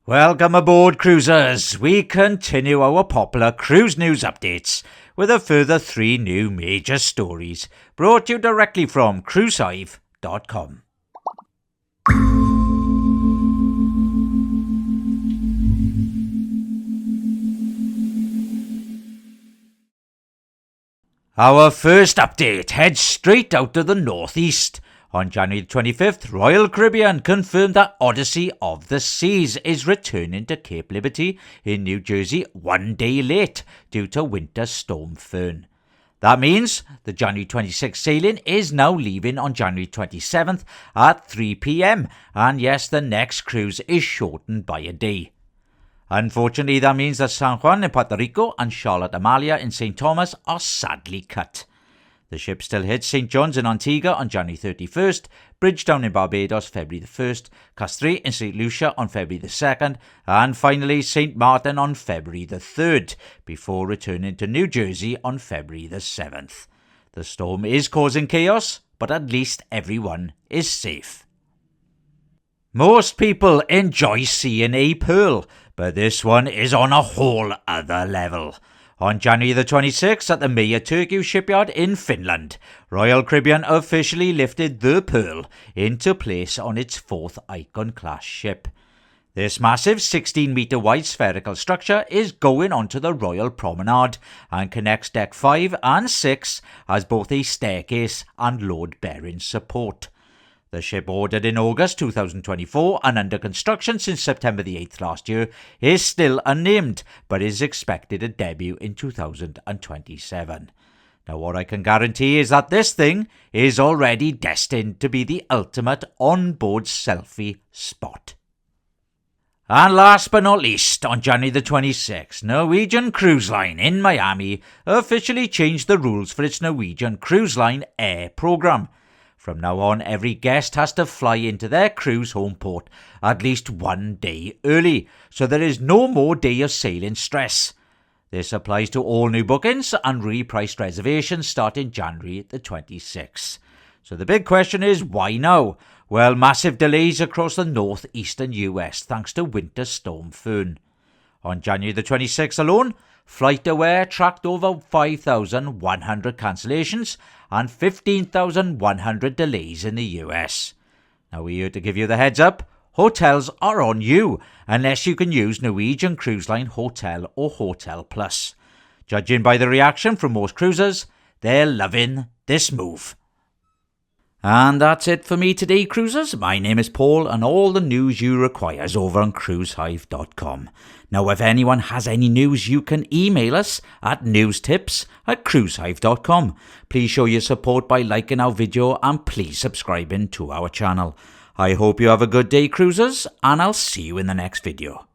Welcome aboard, cruisers. We continue our popular cruise news updates with a further 3 new major stories brought to you directly from cruisehive.com. Our first update heads straight out of the northeast. On January 25th, Royal Caribbean confirmed that Odyssey of the Seas is returning to Cape Liberty in New Jersey 1 day late due to Winter Storm Fern. That means the January 26th sailing is now leaving on January 27th at 3 p.m. and yes, the next cruise is shortened by a day. Unfortunately, that means that San Juan in Puerto Rico and Charlotte Amalia in St. Thomas are sadly cut. The ship still hits St. John's in Antigua on January 31st, Bridgetown in Barbados February the 1st, Castries in St. Lucia on February the 2nd, and finally St. Martin on February the 3rd, before returning to New Jersey on February the 7th. The storm is causing chaos, but at least everyone is safe. Most people enjoy seeing a pearl, but this one is on a whole other level. On January the 26th at the Meyer Turku shipyard in Finland, Royal Caribbean officially lifted the Pearl into place on its 4th Icon-class ship. This massive 16-metre wide spherical structure is going onto the Royal Promenade and connects Deck 5 and 6 as both a staircase and load-bearing support. The ship, ordered in August 2024 and under construction since September the 8th last year, is still unnamed, but is expected to debut in 2027. Now, what I can guarantee is that this thing is already destined to be the ultimate on-board selfie spot. And last but not least, on January the 26th, Norwegian Cruise Line in Miami officially changed the rules for its Norwegian Cruise Line Air program. From now on, every guest has to fly into their cruise homeport at least 1 day early, so there is no more day of sailing stress. This applies to all new bookings and repriced reservations starting January the 26th. So the big question is, why now? Well, massive delays across the northeastern US thanks to Winter Storm Fern. On January the 26th alone, FlightAware tracked over 5,100 cancellations and 15,100 delays in the US. Now, we're here to give you the heads up. Hotels are on you, unless you can use Norwegian Cruise Line Hotel or Hotel Plus. Judging by the reaction from most cruisers, they're loving this move. And that's it for me today, cruisers. My name is Paul, and all the news you require is over on cruisehive.com. Now, if anyone has any news, you can email us at newstips@cruisehive.com. Please show your support by liking our video and please subscribing to our channel. I hope you have a good day, cruisers, and I'll see you in the next video.